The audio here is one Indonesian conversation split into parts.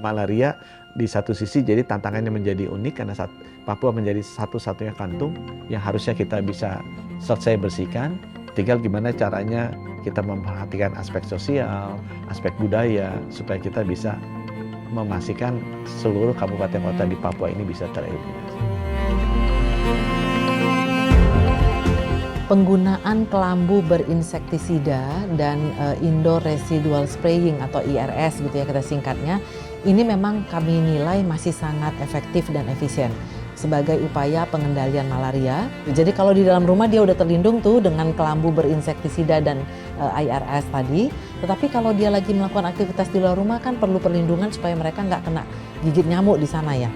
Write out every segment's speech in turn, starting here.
malaria di satu sisi jadi tantangannya menjadi unik karena Papua menjadi satu-satunya kantung yang harusnya kita bisa selesai bersihkan. Tinggal gimana caranya kita memperhatikan aspek sosial, aspek budaya, supaya kita bisa memastikan seluruh kabupaten kota di Papua ini bisa tereliminasi. Penggunaan kelambu berinsektisida dan indoor residual spraying atau IRS gitu ya kita singkatnya, ini memang kami nilai masih sangat efektif dan efisien sebagai upaya pengendalian malaria. Jadi kalau di dalam rumah dia udah terlindung tuh dengan kelambu berinsektisida dan IRS tadi. Tetapi kalau dia lagi melakukan aktivitas di luar rumah kan perlu perlindungan supaya mereka nggak kena gigit nyamuk di sana ya.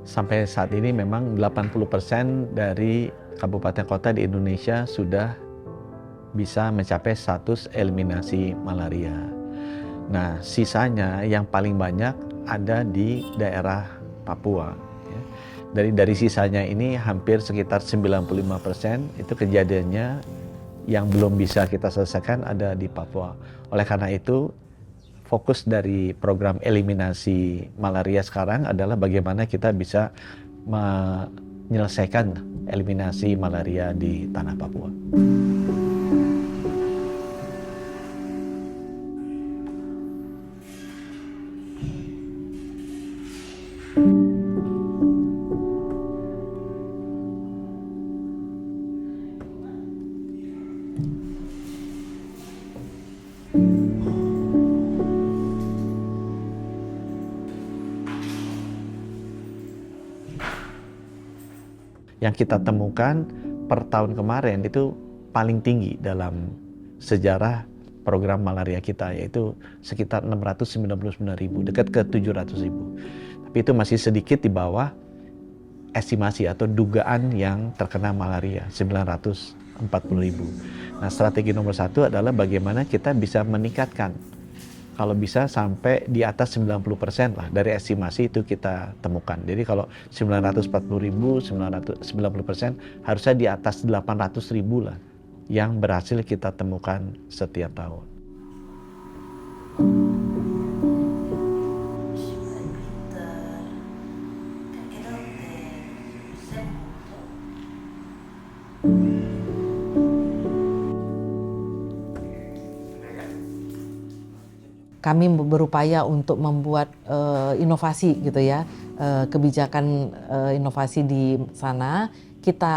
Sampai saat ini memang 80% dari kabupaten kota di Indonesia sudah bisa mencapai status eliminasi malaria. Nah, sisanya yang paling banyak ada di daerah Papua. Dari sisanya ini hampir sekitar 95% itu kejadiannya yang belum bisa kita selesaikan ada di Papua. Oleh karena itu, fokus dari program eliminasi malaria sekarang adalah bagaimana kita bisa menyelesaikan eliminasi malaria di tanah Papua. Yang kita temukan per tahun kemarin itu paling tinggi dalam sejarah program malaria kita, yaitu sekitar 699.000, dekat ke 700.000. Tapi itu masih sedikit di bawah estimasi atau dugaan yang terkena malaria, 940.000. Nah, strategi nomor satu adalah bagaimana kita bisa meningkatkan, kalau bisa sampai di atas 90% lah dari estimasi itu kita temukan. Jadi kalau 940.000, 90% harusnya di atas 800.000 lah yang berhasil kita temukan setiap tahun. Kami berupaya untuk membuat inovasi gitu ya, kebijakan inovasi di sana kita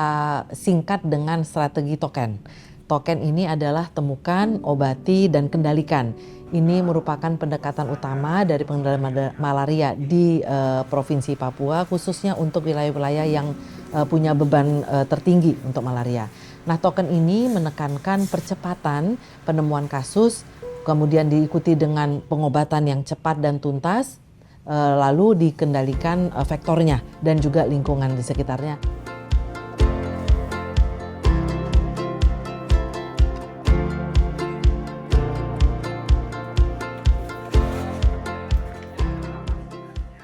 singkat dengan strategi token. Token ini adalah temukan, obati, dan kendalikan. Ini merupakan pendekatan utama dari pengendalian malaria di Provinsi Papua, khususnya untuk wilayah-wilayah yang punya beban tertinggi untuk malaria. Nah, token ini menekankan percepatan penemuan kasus, kemudian diikuti dengan pengobatan yang cepat dan tuntas, lalu dikendalikan vektornya dan juga lingkungan di sekitarnya.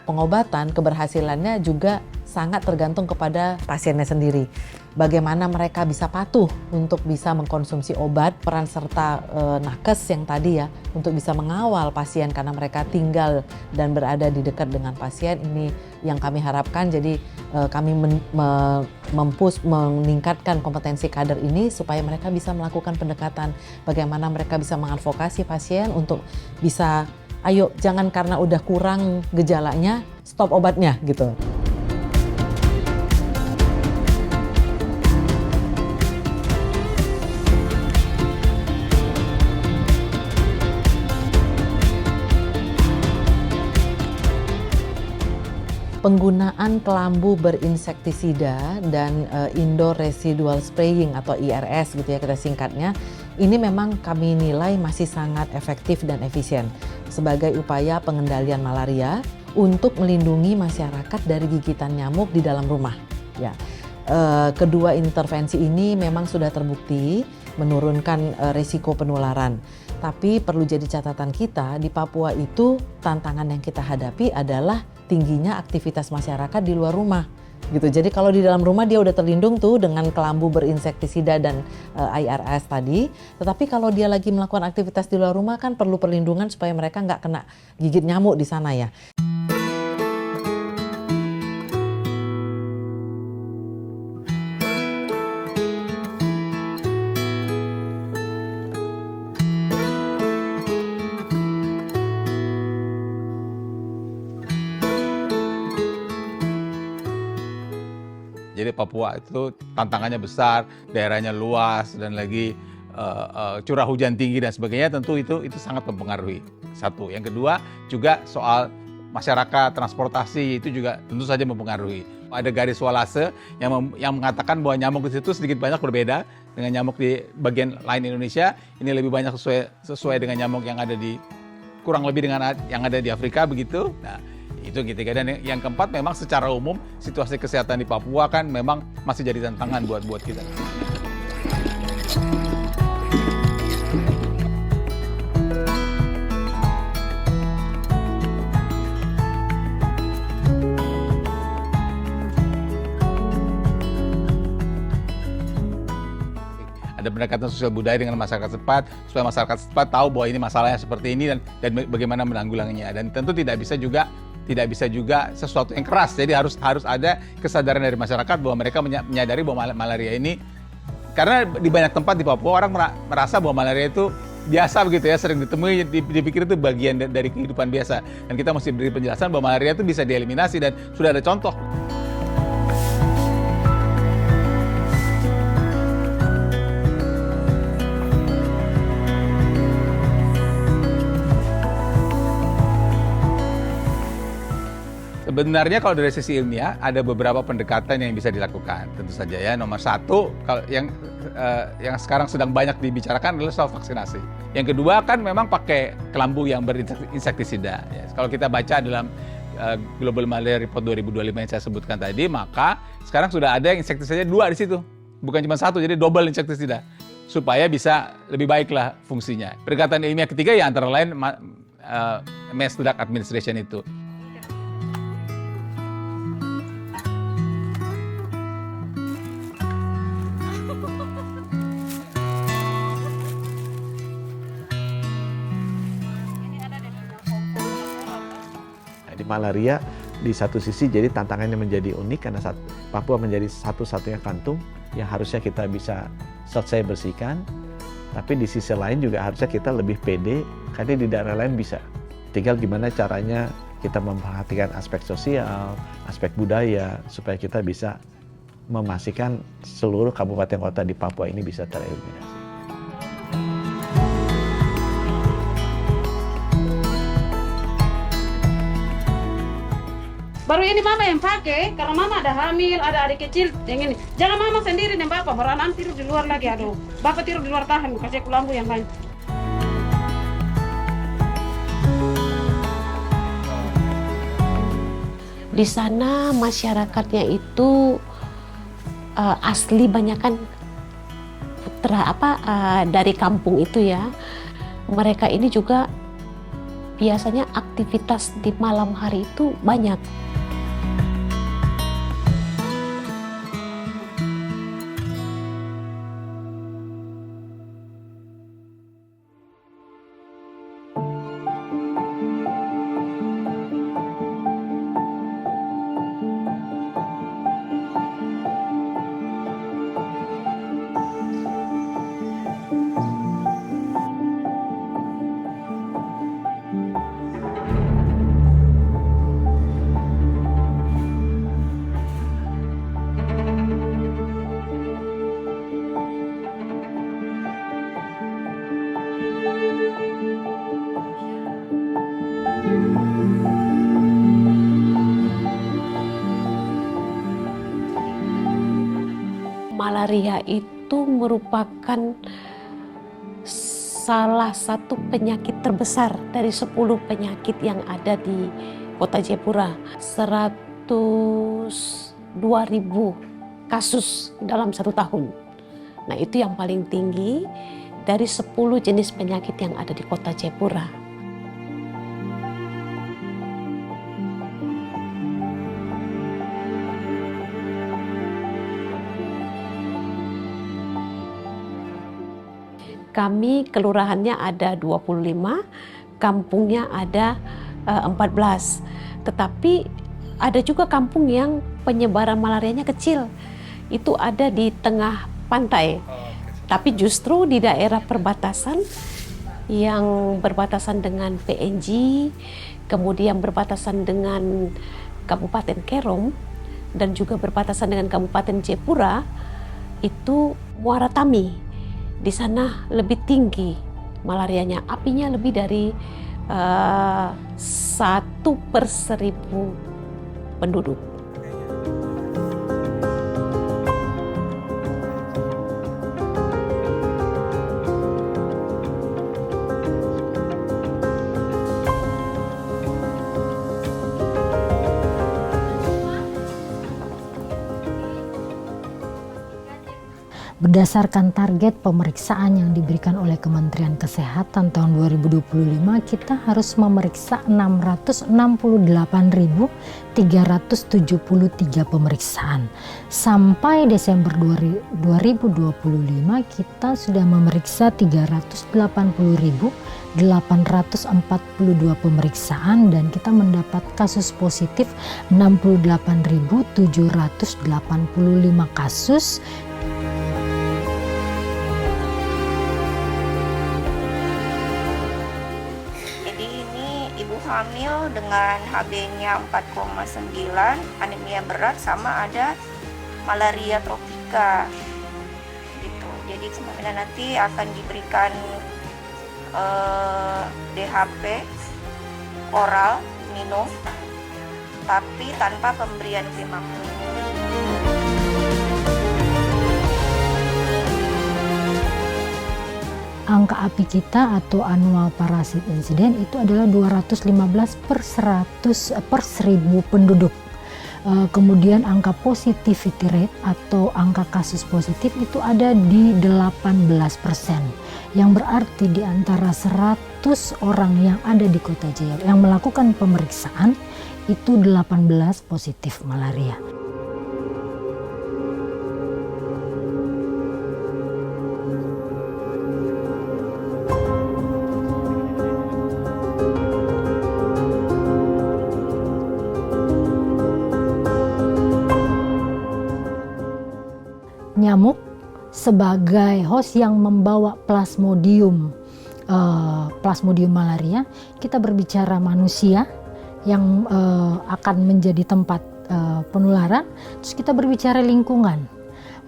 Pengobatan keberhasilannya juga sangat tergantung kepada pasiennya sendiri. Bagaimana mereka bisa patuh untuk bisa mengkonsumsi obat, peran serta nakes yang tadi ya, untuk bisa mengawal pasien karena mereka tinggal dan berada di dekat dengan pasien, ini yang kami harapkan. Jadi kami meningkatkan kompetensi kader ini supaya mereka bisa melakukan pendekatan bagaimana mereka bisa mengadvokasi pasien untuk bisa ayo jangan karena udah kurang gejalanya stop obatnya gitu. Penggunaan kelambu berinsektisida dan indoor residual spraying atau IRS gitu ya kita singkatnya, ini memang kami nilai masih sangat efektif dan efisien sebagai upaya pengendalian malaria untuk melindungi masyarakat dari gigitan nyamuk di dalam rumah. Ya, kedua intervensi ini memang sudah terbukti menurunkan risiko penularan. Tapi perlu jadi catatan kita di Papua itu tantangan yang kita hadapi adalah tingginya aktivitas masyarakat di luar rumah gitu. Jadi kalau di dalam rumah dia udah terlindung tuh dengan kelambu berinsektisida dan IRS tadi. Tetapi kalau dia lagi melakukan aktivitas di luar rumah kan perlu perlindungan supaya mereka nggak kena gigit nyamuk di sana ya. Jadi Papua itu tantangannya besar, daerahnya luas dan lagi curah hujan tinggi dan sebagainya, tentu itu sangat mempengaruhi. Satu, yang kedua juga soal masyarakat, transportasi itu juga tentu saja mempengaruhi. Ada garis walase yang mengatakan bahwa nyamuk di situ sedikit banyak berbeda dengan nyamuk di bagian lain Indonesia. Ini lebih banyak sesuai dengan nyamuk yang ada di kurang lebih dengan yang ada di Afrika begitu. Nah, itu ketiga. Dan yang keempat memang secara umum situasi kesehatan di Papua kan memang masih jadi tantangan buat kita. Ada pendekatan sosial budaya dengan masyarakat setempat supaya masyarakat setempat tahu bahwa ini masalahnya seperti ini dan bagaimana menanggulanginya. Dan tentu tidak bisa juga sesuatu yang keras. Jadi harus ada kesadaran dari masyarakat bahwa mereka menyadari bahwa malaria ini, karena di banyak tempat di Papua orang merasa bahwa malaria itu biasa begitu ya, sering ditemui, dipikir itu bagian dari kehidupan biasa. Dan kita mesti beri penjelasan bahwa malaria itu bisa dieliminasi dan sudah ada contoh. Sebenarnya kalau dari sisi ilmiah ada beberapa pendekatan yang bisa dilakukan. Tentu saja ya, nomor satu kalau yang sekarang sedang banyak dibicarakan adalah soal vaksinasi. Yang kedua kan memang pakai kelambu yang berinsektisida. Ya, kalau kita baca dalam Global Malaria Report 2025 yang saya sebutkan tadi, maka sekarang sudah ada insektisida 2 di situ, bukan cuma 1, jadi double insektisida supaya bisa lebih baiklah fungsinya. Pendekatan ilmiah ketiga ya antara lain mass drug administration itu. Di malaria di satu sisi jadi tantangannya menjadi unik karena Papua menjadi satu-satunya kantung yang harusnya kita bisa selesai bersihkan, tapi di sisi lain juga harusnya kita lebih pede karena di daerah lain bisa. Tinggal gimana caranya kita memperhatikan aspek sosial, aspek budaya supaya kita bisa memastikan seluruh kabupaten kota di Papua ini bisa tereliminasi. Baru ini mama yang pakai, karena mama ada hamil, ada adik kecil yang ini. Jangan mama sendiri dan bapak, baru anak tidur di luar lagi, aduh. Bapak tidur di luar tahan, kasih kelambu yang banyak. Di sana masyarakatnya itu asli banyakan dari kampung itu ya. Mereka ini juga biasanya aktivitas di malam hari itu banyak. malaria itu merupakan salah satu penyakit terbesar dari 10 penyakit yang ada di Kota Jayapura. 102.000 kasus dalam 1 tahun. Nah, itu yang paling tinggi dari 10 jenis penyakit yang ada di Kota Jayapura. Kami kelurahannya ada 25, kampungnya ada 14. Tetapi ada juga kampung yang penyebaran malarianya kecil. Itu ada di tengah pantai. Tapi justru di daerah perbatasan yang berbatasan dengan PNG, kemudian berbatasan dengan Kabupaten Kerom, dan juga berbatasan dengan Kabupaten Jayapura, itu Muara Tami. Di sana lebih tinggi malarianya, apinya lebih dari 1/1000 penduduk. Berdasarkan target pemeriksaan yang diberikan oleh Kementerian Kesehatan tahun 2025, kita harus memeriksa 668.373 pemeriksaan. Sampai Desember 2025 kita sudah memeriksa 380.842 pemeriksaan dan kita mendapat kasus positif 68.785 kasus. Hamil dengan HB-nya 4,9, anemia berat, sama ada malaria tropika gitu. Jadi kemungkinan nanti akan diberikan DHP oral minum tapi tanpa pemberian primakur. Angka API kita atau annual parasit insiden itu adalah 215 per 1000 penduduk. Kemudian angka positivity rate atau angka kasus positif itu ada di 18%. Yang berarti di antara 100 orang yang ada di Kota Jayapura yang melakukan pemeriksaan itu 18 positif malaria. Nyamuk sebagai host yang membawa plasmodium malaria, kita berbicara manusia yang akan menjadi tempat penularan, terus kita berbicara lingkungan.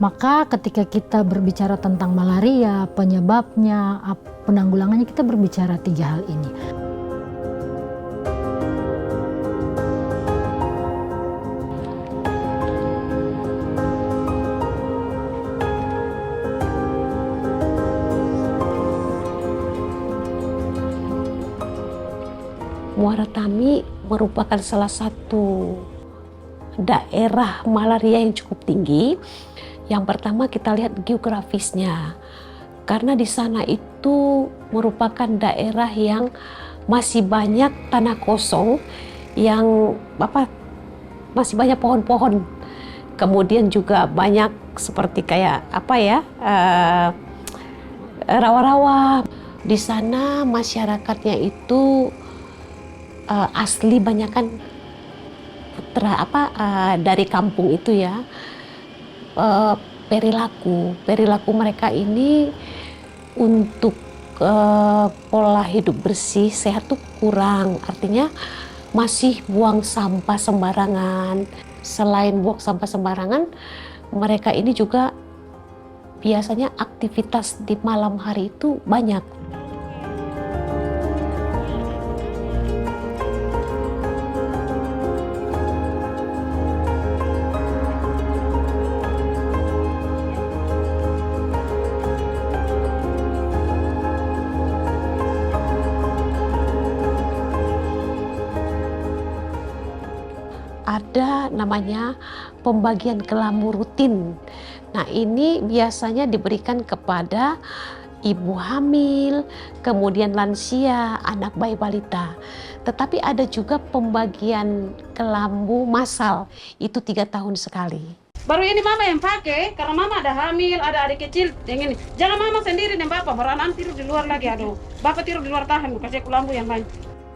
Maka ketika kita berbicara tentang malaria, penyebabnya, penanggulangannya, kita berbicara 3 hal ini. Muara Tami merupakan salah satu daerah malaria yang cukup tinggi. Yang pertama kita lihat geografisnya, karena di sana itu merupakan daerah yang masih banyak tanah kosong, yang masih banyak pohon-pohon. Kemudian juga banyak seperti kayak rawa-rawa. Di sana masyarakatnya itu asli banyak kan dari kampung itu ya. Perilaku mereka ini untuk pola hidup bersih sehat tuh kurang, artinya masih buang sampah sembarangan. Selain buang sampah sembarangan, mereka ini juga biasanya aktivitas di malam hari itu banyak. namanya pembagian kelambu rutin. Nah, ini biasanya diberikan kepada ibu hamil, kemudian lansia, anak bayi balita. Tetapi ada juga pembagian kelambu massal, itu 3 tahun sekali. Baru ini mama yang pakai, karena mama ada hamil, ada adik kecil, yang ini. Jangan mama sendiri dan bapak, beranak tidur di luar lagi, aduh. Bapak tidur di luar tahan, kasih kelambu yang banyak.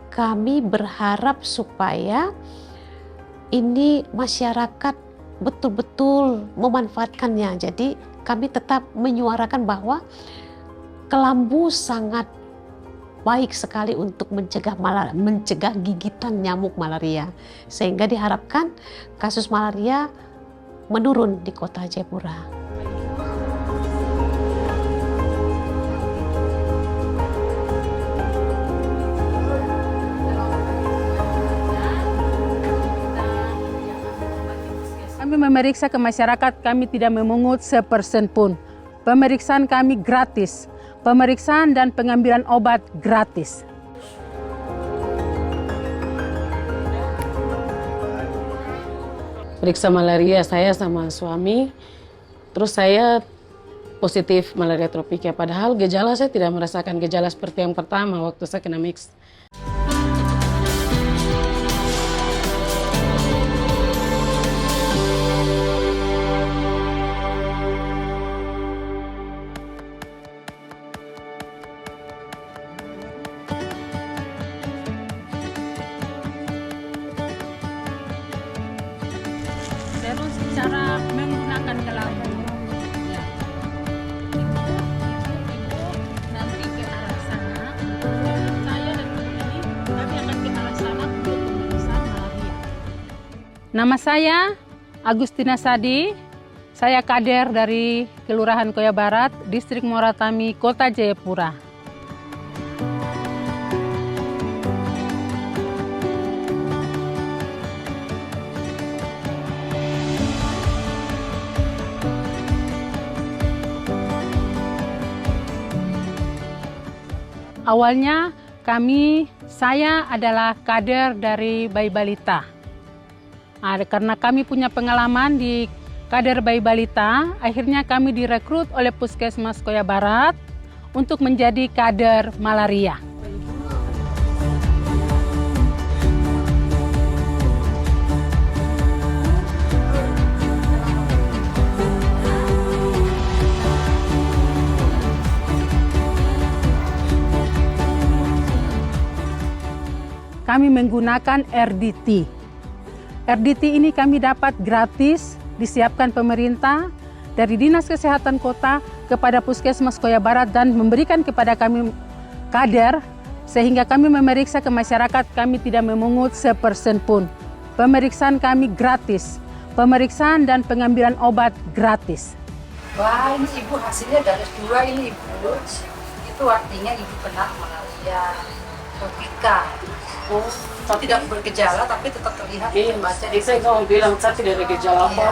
Kami berharap supaya ini masyarakat betul-betul memanfaatkannya. Jadi kami tetap menyuarakan bahwa kelambu sangat baik sekali untuk mencegah gigitan nyamuk malaria. Sehingga diharapkan kasus malaria menurun di Kota Jayapura. Kami memeriksa ke masyarakat, kami tidak memungut sepersen pun. Pemeriksaan kami gratis. Pemeriksaan dan pengambilan obat gratis. Periksa malaria saya sama suami, terus saya positif malaria tropika. Padahal gejala saya tidak merasakan gejala seperti yang pertama waktu saya kena mix. Terus cara menggunakan kelambu. Ya. Ibu nanti ke arah sana. Saya dan ibu ini kami akan ke arah sana untuk pemeriksaan malaria. Nama saya Agustina Sadi. Saya kader dari Kelurahan Koya Barat, Distrik Moratami, Kota Jayapura. Awalnya saya adalah kader dari bayi balita. Karena kami punya pengalaman di kader bayi balita, akhirnya kami direkrut oleh Puskesmas Koya Barat untuk menjadi kader malaria. Kami menggunakan RDT. RDT ini kami dapat gratis, disiapkan pemerintah dari Dinas Kesehatan Kota kepada Puskesmas Koya Barat dan memberikan kepada kami kader, sehingga kami memeriksa ke masyarakat, kami tidak memungut sepersen pun. Pemeriksaan kami gratis, pemeriksaan dan pengambilan obat gratis. Wah, ini ibu hasilnya dari 2 ini ibu. Itu artinya ibu kena malaria tropika. Tidak bergejala tapi tetap terlihat. Iya, jadi saya mau bilang saya tidak ada gejala apa.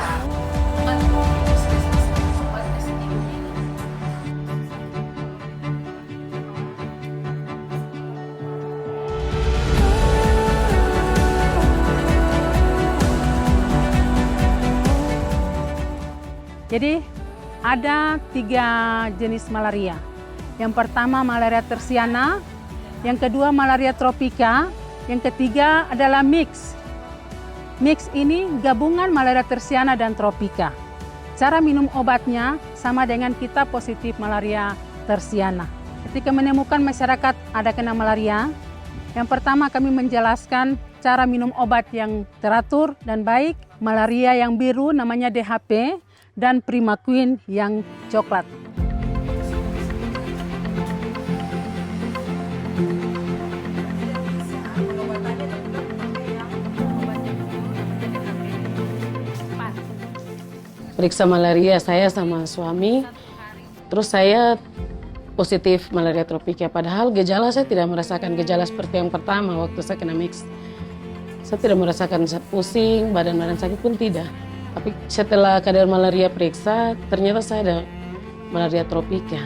Jadi ada 3 jenis malaria. Yang pertama malaria tersiana, yang kedua malaria tropika, yang ketiga adalah mix. Mix ini gabungan malaria tersiana dan tropika. Cara minum obatnya sama dengan kita positif malaria tersiana. Ketika menemukan masyarakat ada kena malaria, yang pertama kami menjelaskan cara minum obat yang teratur dan baik. Malaria yang biru namanya DHP dan Primaquine yang coklat. Periksa malaria saya sama suami, terus saya positif malaria tropika. Padahal gejala saya tidak merasakan gejala seperti yang pertama waktu saya kena mix. Saya tidak merasakan pusing, badan sakit pun tidak. Tapi setelah kadar malaria periksa, ternyata saya ada malaria tropika.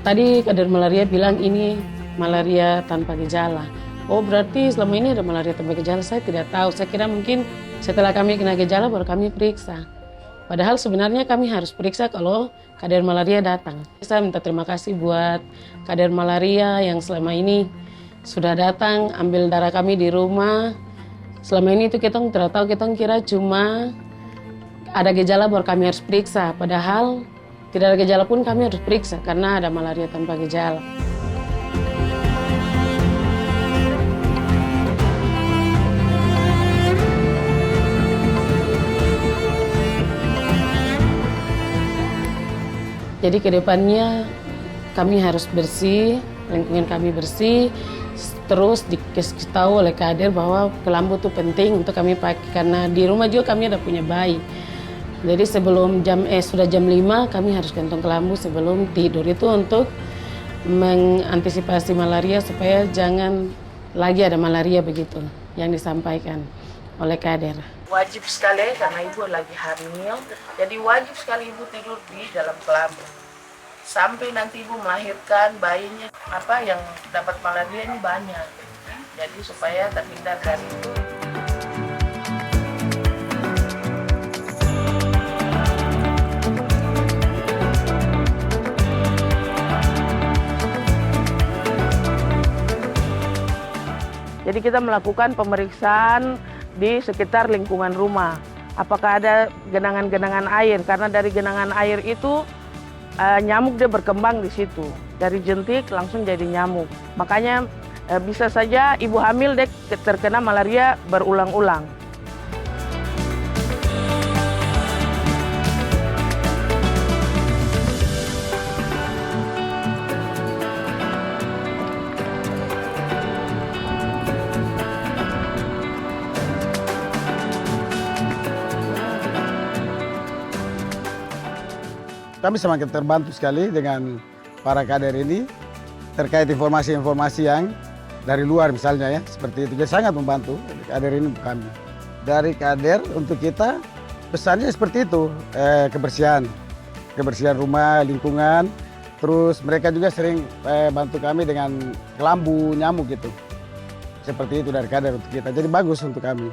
Tadi kader malaria bilang ini malaria tanpa gejala. Oh berarti selama ini ada malaria tanpa gejala, saya tidak tahu. Saya kira mungkin setelah kami kena gejala baru kami periksa. Padahal sebenarnya kami harus periksa kalau kader malaria datang. Saya minta terima kasih buat kader malaria yang selama ini sudah datang ambil darah kami di rumah. Selama ini itu kita tidak tahu, kita kira cuma ada gejala baru kami harus periksa. Padahal tidak ada gejala pun kami harus periksa karena ada malaria tanpa gejala. Jadi kedepannya kami harus bersih, lingkungan kami bersih, terus dikasih tahu oleh kader bahwa kelambu itu penting untuk kami pakai karena di rumah juga kami ada punya bayi. Jadi sebelum sudah jam 5 kami harus gantung kelambu sebelum tidur itu untuk mengantisipasi malaria supaya jangan lagi ada malaria begitu yang disampaikan oleh kader. Wajib sekali karena ibu lagi hamil, jadi wajib sekali ibu tidur di dalam kelambu. Sampai nanti ibu melahirkan bayinya yang dapat malaria ini banyak. Jadi supaya terhindar dari itu. Jadi kita melakukan pemeriksaan di sekitar lingkungan rumah. Apakah ada genangan-genangan air? Karena dari genangan air itu nyamuk dia berkembang di situ. Dari jentik langsung jadi nyamuk. Makanya bisa saja ibu hamil dia terkena malaria berulang-ulang. Kami semakin terbantu sekali dengan para kader ini terkait informasi-informasi yang dari luar misalnya ya, seperti itu. Jadi sangat membantu kader ini kami. Dari kader untuk kita pesannya seperti itu, kebersihan rumah, lingkungan. Terus mereka juga sering bantu kami dengan kelambu, nyamuk gitu. Seperti itu dari kader untuk kita, jadi bagus untuk kami.